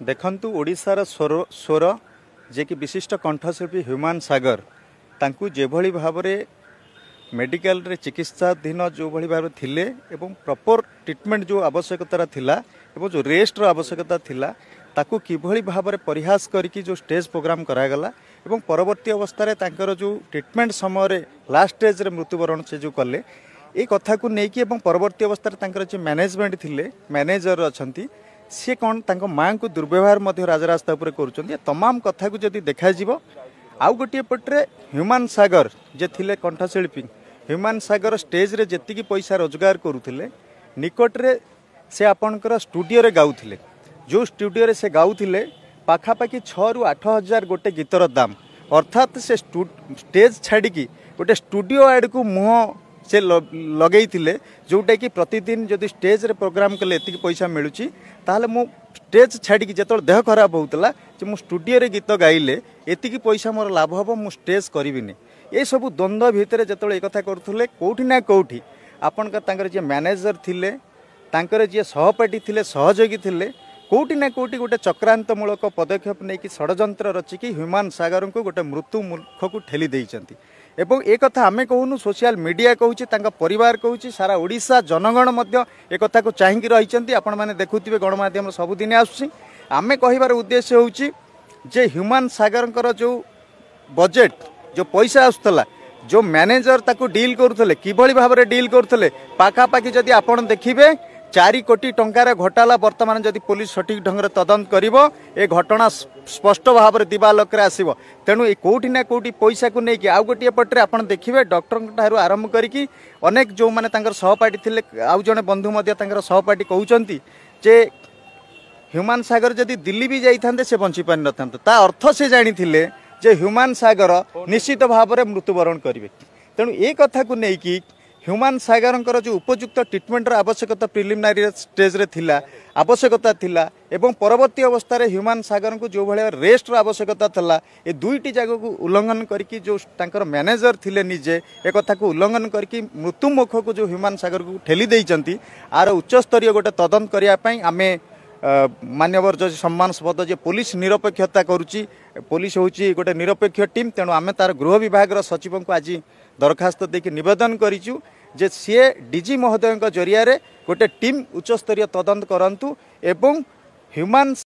देखंतु ओडिशार स्वर जे कि विशिष्ट कंठशिल्पी ह्यूमान सागर तांकु जेभली भावरे मेडिकल रे चिकित्साधीन जो भली भाव थिले एवं प्रॉपर ट्रीटमेंट जो आवश्यकता थिला एवं जो रेस्ट रो आवश्यकता थिला ताकु किभली भावरे परिहास करिकी जो स्टेज प्रोग्राम करागला एवं परवर्ती अवस्था रे तांकर जो ट्रीटमेंट समय रे लास्ट स्टेज रे मृत्युवरण से जो कले ए कथा को नेकी एवं परवर्ती अवस्था रे तांकर जे मैनेजमेंट थिले मैनेजर अछंती सी कौन तांको माँ को दुर्व्यवहार मध्य राजरास्ता उपर कर तमाम कथा को जदि देखा आउ गोटे पटे ह्यूमान सागर जे थिले कंठशिल्पी ह्यूमान सागर स्टेज रे जेतिकी पैसा रोजगार करुले निकटरे से आपणकर स्टूडियो रे गाउथिले जो स्टूडियो रे से गाउथिले पाखापाखि 6 ରୁ 8 हजार गोटे गीतर दाम अर्थात से स्टेज छाड़ी गोटे स्टूडियो आड़ को मुह से लगे जोटा कि प्रतिदिन जदि स्टेज रे प्रोग्राम कले एतिक पैसा मिलूची ताहले मु स्टेज छाड़ी जो देह खराब होता जो मु स्टूडियो रे गीत गाइले एतिक पैसा मोर लाभ हम मु स्टेज करिबिनी ये सब द्वंद्व भितर जो एक कथा करुले कौटी ना कौटी आपण जे मैनेजर थिले तांकर जे सहपाठी थिले सहयोगी थिले कौटी ना कौटी गोटे चक्रांतमूलक पदक्षेप नहीं कि षड्यंत्र रचिकी ह्यूमान सागर को गोटे मृत्यु मुख को ठेली देइचंती एवं एक कथा आमे कहूनु सोशल मीडिया कहूची तांका परिवार कहूची सारा ओडिशा जनगण मध्य एक कथा को चाहिकी रहिचंती आपण माने देखुथिबे गणमाध्यम सबुदिन आसुची आमे कहिबार उद्देश्य होउची जे ह्यूमान सागर जो बजेट जो पैसा आसुतला जो मैनेजर ताको डील करुथले किभली भाबरे डील करुथले पाखापाखि जदि आपण देखिबे 4 कोटी टंकार घोटाला वर्तमान जदि पुलिस सठिक ढंग से तदंत करिवो ए घटना स्पष्ट भाव में दिवालोक आसो तेणु ये कौटी ना कौटी पैसा को लेकिन आउ गोटे पटे आप देखिए डॉक्टर ठार आरंभ करी अनेक जो मैंने सहपाठी थे आउ जड़े बंधु सहपाठी कहते जे ह्यूमान सागर जदि दिल्ली भी जाते से बंची पारि न अर्थ से जानी जे ह्यूमान सागर निश्चित भाव में मृत्युवरण करेंगे तेणु ये कथा को लेकिन ह्यूमान सागर जो उपयुक्त ट्रीटमेंट आवश्यकता प्रिलिमिनारी स्टेज रे थिला आवश्यकता थिला एवं परवर्ती अवस्था रे ह्यूमान सागर को जो भाया रेस्ट आवश्यकता था ये दुईटी जगह को उल्लंघन करके जो तांकर मैनेजर थिले निजे एक कथा को उल्लंघन करके मृत्यु मुख को जो ह्यूमान सागर को ठेली देइचंती आर उच्चस्तरीय गोटे तदंत करने आमे मान्यवर जज सम्मानस्पद जे पुलिस निरपेक्षता करुच्ची पुलिस होची गोटे निरपेक्ष टीम तेणु आमे तार गृह विभाग सचिव को आज दरखास्त देके निवेदन करिचु जे सी डीजी महोदय जरिया रे गोटे टीम उच्चस्तरीय तदंत करंतु एवं ह्यूमान